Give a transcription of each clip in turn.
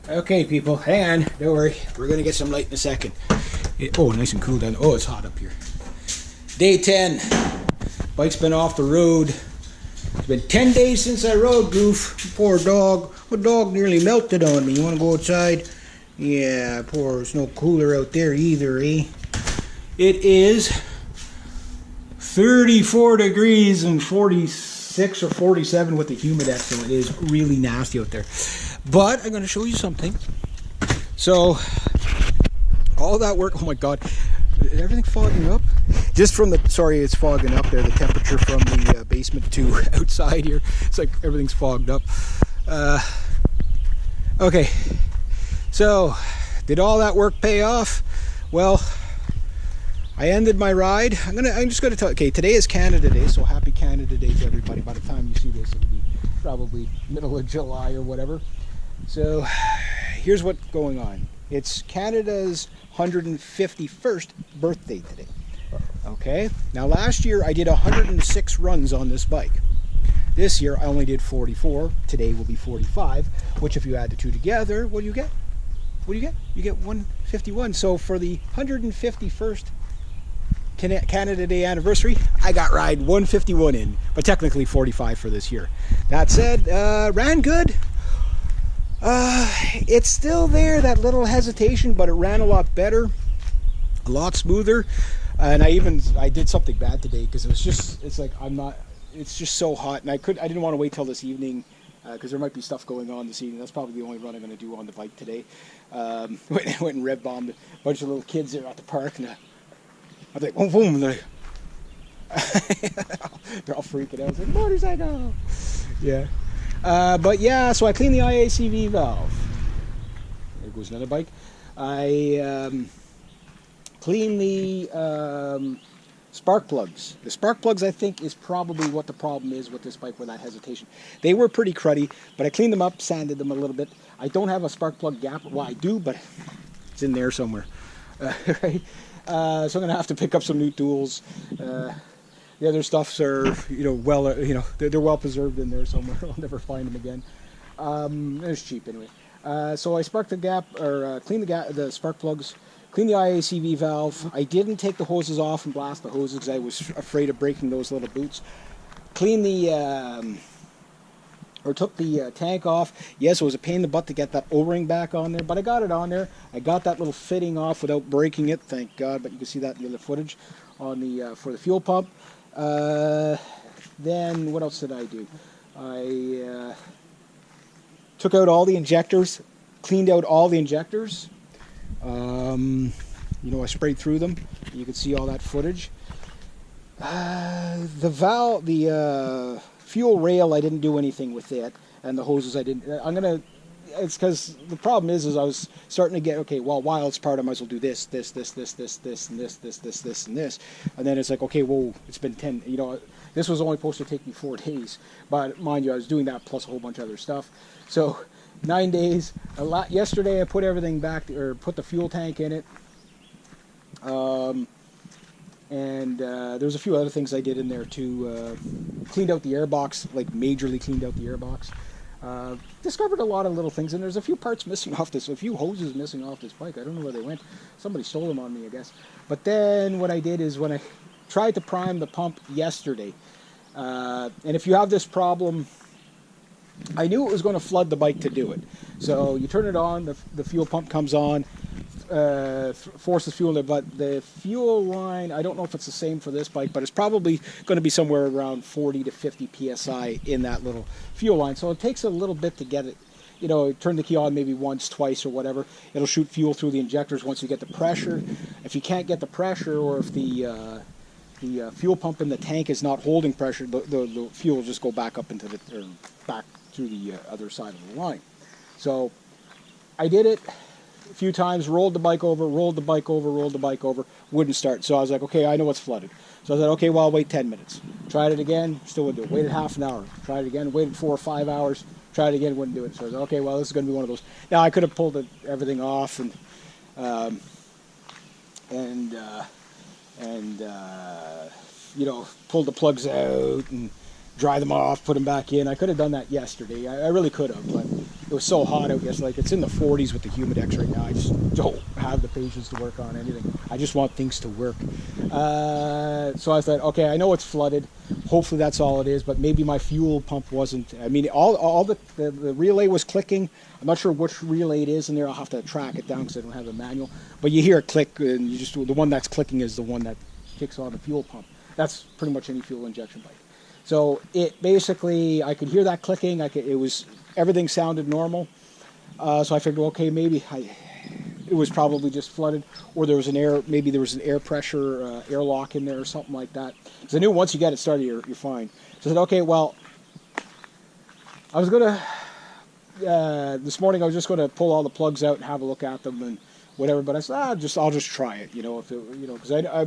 Okay, people, hang on. Don't worry. We're going to get some light in a second. Oh, nice and cool down. Oh, it's hot up here. Day 10. Bike's been off the road. It's been 10 days since I rode, Goof. Poor dog. My dog nearly melted on me. You want to go outside? Yeah, poor. It's no cooler out there either, eh? It is 34 degrees and 46 or 47 with the humidex, so it is really nasty out there. But I'm going to show you something. So, all that work, oh my god, is everything fogging up? Just from the, sorry, it's fogging up there, the temperature from the basement to outside here. It's like everything's fogged up. Okay, so, did all that work pay off? Well, I ended my ride. I'm just gonna tell. Okay, today is Canada Day, so happy Canada Day to everybody. By the time you see this, it'll be probably middle of July or whatever. So, here's what's going on. It's Canada's 151st birthday today. Okay. Now, last year I did 106 runs on this bike. This year I only did 44. Today will be 45. Which, if you add the two together, what do you get? What do you get? You get 151. So for the 151st Canada Day anniversary, I got ride 151 in, but technically 45 for this year. That said, ran good. It's still there, that little hesitation, but it ran a lot better, a lot smoother. And I did something bad today because it's just so hot, and I didn't want to wait till this evening because there might be stuff going on this evening. That's probably the only run I'm going to do on the bike today. Went and red bombed a bunch of little kids there at the park, and I was like, boom, boom, they're all freaking out. I was like, motorcycle! Yeah. But yeah, so I cleaned the IACV valve. There goes another bike. I cleaned the spark plugs. The spark plugs, I think, is probably what the problem is with this bike with that hesitation. They were pretty cruddy, but I cleaned them up, sanded them a little bit. I don't have a spark plug gap. Well, I do, but it's in there somewhere. Right? So I'm going to have to pick up some new tools. The other stuffs are, they're well preserved in there somewhere. I'll never find them again. It's cheap anyway. So I sparked the gap, or cleaned the spark plugs, cleaned the IACV valve. I didn't take the hoses off and blast the hoses because I was afraid of breaking those little boots. Cleaned took the tank off. Yes, it was a pain in the butt to get that O-ring back on there, but I got it on there. I got that little fitting off without breaking it, thank God. But you can see that in the other footage on the for the fuel pump. Then what else did I do? I took out all the injectors, cleaned out all the injectors. I sprayed through them. You can see all that footage. The fuel rail, I didn't do anything with it, and the hoses I didn't. It's because the problem is I was starting to get, okay, well, while it's part, I might as well do this, and this. And then it's like, okay, whoa, it's been 10, this was only supposed to take me 4 days. But mind you, I was doing that plus a whole bunch of other stuff. So 9 days, yesterday I put everything back, or put the fuel tank in it. There's a few other things I did in there too. Cleaned out the airbox, like majorly cleaned out the airbox. Discovered a lot of little things, and there's a few parts missing off this, a few hoses missing off this bike. I don't know where they went. Somebody stole them on me, I guess. But then what I did is when I tried to prime the pump yesterday, and if you have this problem, I knew it was going to flood the bike to do it. So you turn it on, the fuel pump comes on, forces fuel in there, but the fuel line, I don't know if it's the same for this bike, but it's probably going to be somewhere around 40 to 50 psi in that little fuel line. So it takes a little bit to get it, turn the key on maybe once, twice, or whatever. It'll shoot fuel through the injectors once you get the pressure. If you can't get the pressure, or if the fuel pump in the tank is not holding pressure, the fuel will just go back up into back through the other side of the line. So I did it a few times, rolled the bike over, wouldn't start. So I was like, okay, I know it's flooded. So I said, okay, well, I'll wait 10 minutes. Tried it again, still wouldn't do it. Waited half an hour. Tried it again, waited 4 or 5 hours. Tried it again, wouldn't do it. So I was like, okay, well, this is going to be one of those. Now, I could have pulled everything off and pulled the plugs out and dry them off, put them back in. I could have done that yesterday. I really could have, but it was so hot out yesterday. Like, it's in the 40s with the Humidex right now. I just don't have the patience to work on anything. I just want things to work. So I thought, okay, I know it's flooded. Hopefully that's all it is, but maybe my fuel pump wasn't. I mean, all the relay was clicking. I'm not sure which relay it is in there. I'll have to track it down because I don't have a manual. But you hear it click, and the one that's clicking is the one that kicks on the fuel pump. That's pretty much any fuel injection bike. So it basically, I could hear that clicking. Everything sounded normal. So I figured, okay, maybe it was probably just flooded, or maybe there was an air pressure airlock in there or something like that. Because I knew once you get it started, you're fine. So I said, okay, well, I was gonna this morning I was just gonna pull all the plugs out and have a look at them and whatever. But I said, I'll just try it, because I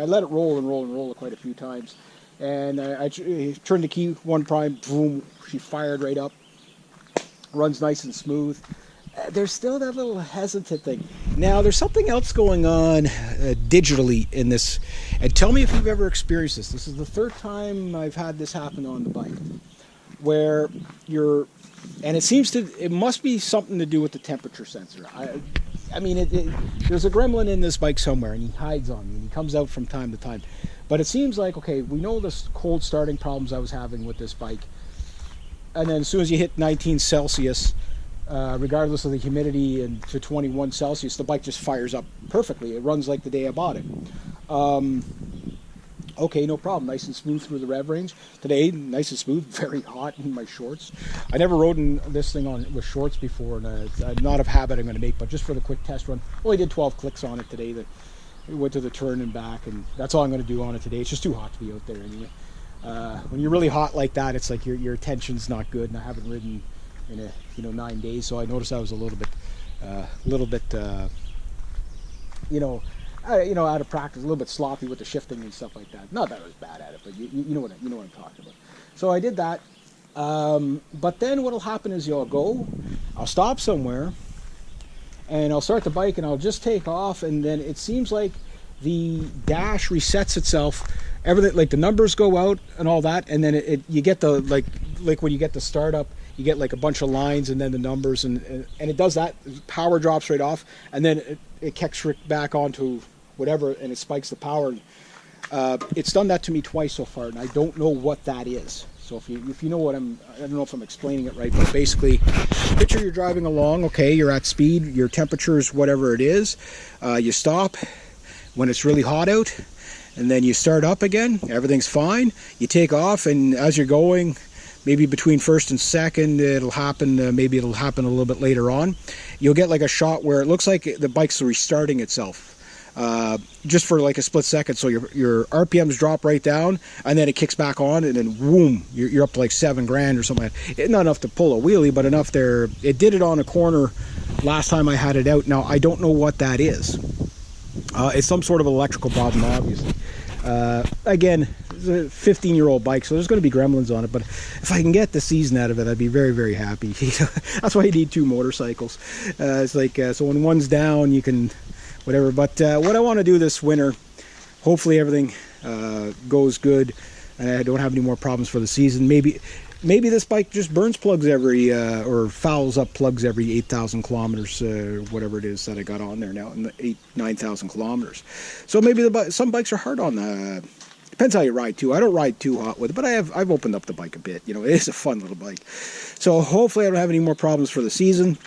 let it roll and roll and roll quite a few times. And I turned the key one prime, boom, she fired right up. Runs nice and smooth. There's still that little hesitant thing. Now, there's something else going on digitally in this. And tell me if you've ever experienced this. This is the third time I've had this happen on the bike. Where and it must be something to do with the temperature sensor. I mean, there's a gremlin in this bike somewhere, and he hides on me, and he comes out from time to time. But it seems like, okay, we know this cold starting problems I was having with this bike. And then as soon as you hit 19 Celsius, regardless of the humidity, and to 21 Celsius, the bike just fires up perfectly. It runs like the day I bought it. Okay, no problem. Nice and smooth through the rev range. Today, nice and smooth, very hot in my shorts. I never rode this thing with shorts before, and not a habit I'm going to make, but just for the quick test run. Only did 12 clicks on it today. It went to the turn and back, and that's all I'm going to do on it today. It's just too hot to be out there anyway. When you're really hot like that, it's like your tension's not good, and I haven't ridden in 9 days, so I noticed I was a little bit out of practice, a little bit sloppy with the shifting and stuff like that. Not that I was bad at it, but you know what I'm talking about. So I did that, but then what'll happen is I'll stop somewhere, and I'll start the bike, and I'll just take off, and then it seems like the dash resets itself. Everything, like the numbers go out and all that, and then you get the like when you get the startup, you get like a bunch of lines and then the numbers, and it does that. Power drops right off, and then it kicks back onto whatever, and it spikes the power. It's done that to me twice so far, and I don't know what that is. So if you know I don't know if I'm explaining it right, but basically, picture you're driving along. Okay, you're at speed, your temperature is whatever it is. You stop when it's really hot out, and then you start up again. Everything's fine. You take off, and as you're going, maybe between first and second, it'll happen. Maybe it'll happen a little bit later on. You'll get like a shot where it looks like the bike's restarting itself. Just for like a split second, so your RPMs drop right down, and then it kicks back on, and then whoom, you're up to like 7 grand or something. Not enough to pull a wheelie, but enough there. It did it on a corner last time I had it out. Now I don't know what that is. It's some sort of electrical problem, obviously. Again, it's a 15-year-old bike, so there's going to be gremlins on it, but if I can get the season out of it, I'd be very, very happy. That's why you need 2 motorcycles. It's like, so when one's down, you can whatever. But what I want to do this winter, hopefully everything goes good and I don't have any more problems for the season. Maybe this bike just burns plugs or fouls up plugs every 8,000 kilometers, whatever it is that I got on there now, in the 9,000 kilometers. So maybe some bikes are hard on that. Depends how you ride too. I don't ride too hot with it, but I've opened up the bike a bit. It is a fun little bike. So hopefully I don't have any more problems for the season.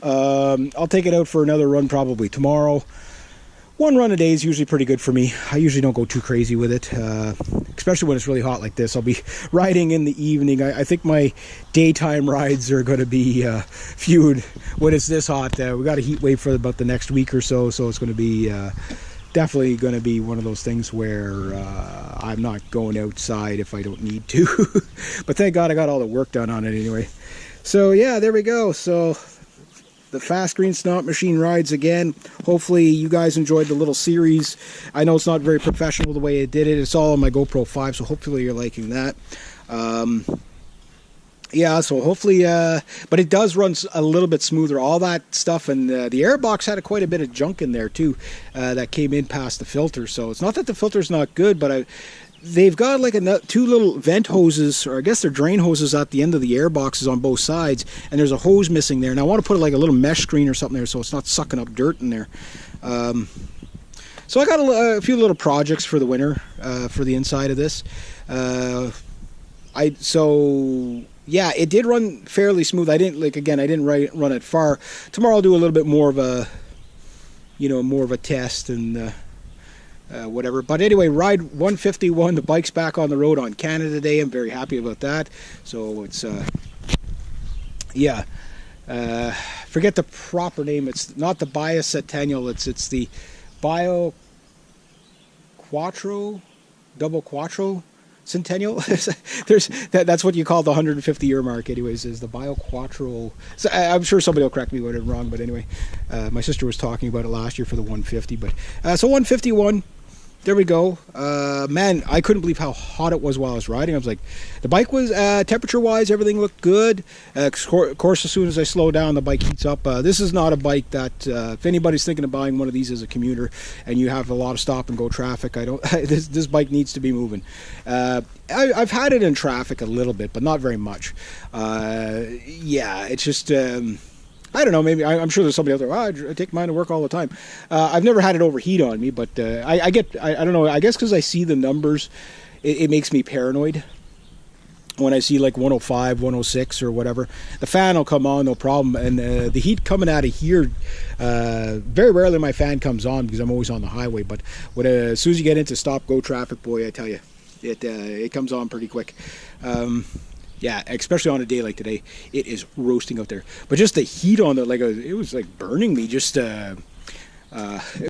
I'll take it out for another run probably tomorrow. 1 run a day is usually pretty good for me. I usually don't go too crazy with it, especially when it's really hot like this. I'll be riding in the evening. I think my daytime rides are going to be few when it's this hot. We got a heat wave for about the next week or so, so it's going to be definitely going to be one of those things where I'm not going outside if I don't need to. But thank God I got all the work done on it anyway. So yeah, there we go. So the Fast Green Snot Machine rides again. Hopefully you guys enjoyed the little series. I know it's not very professional the way I did it. It's all on my GoPro 5, so hopefully you're liking that. Yeah, so hopefully, but it does run a little bit smoother, all that stuff, and the airbox had quite a bit of junk in there too that came in past the filter. So it's not that the filter's not good, but they've got like two little vent hoses, or I guess they're drain hoses at the end of the air boxes on both sides, and there's a hose missing there. And I want to put like a little mesh screen or something there so it's not sucking up dirt in there. So I got a few little projects for the winter for the inside of this. Yeah, it did run fairly smooth. I didn't run it far. Tomorrow I'll do a little bit more of a, more of a test and whatever. But anyway, ride 151. The bike's back on the road on Canada Day. I'm very happy about that. So it's forget the proper name. It's not the Bicentennial. It's the Bio Quattro, Double Quattro Centennial. That's what you call the 150-year mark, anyways, is the Bio Quattro. So I'm sure somebody will correct me when I'm wrong, but anyway, my sister was talking about it last year for the 150. But so 151. There we go. Man, I couldn't believe how hot it was while I was riding. I was like, the bike was, temperature-wise, everything looked good. Of course, as soon as I slow down, the bike heats up. This is not a bike that, if anybody's thinking of buying one of these as a commuter and you have a lot of stop-and-go traffic, this bike needs to be moving. I've had it in traffic a little bit, but not very much. Yeah, it's just... I don't know, maybe, I'm sure there's somebody out there, I take mine to work all the time. I've never had it overheat on me, but I don't know, I guess because I see the numbers, it makes me paranoid. When I see like 105, 106 or whatever, the fan will come on, no problem. And the heat coming out of here, very rarely my fan comes on because I'm always on the highway. But as soon as you get into stop-go traffic, boy, I tell you, it comes on pretty quick. Yeah, especially on a day like today, it is roasting out there. But just the heat on it, it was like burning me. Just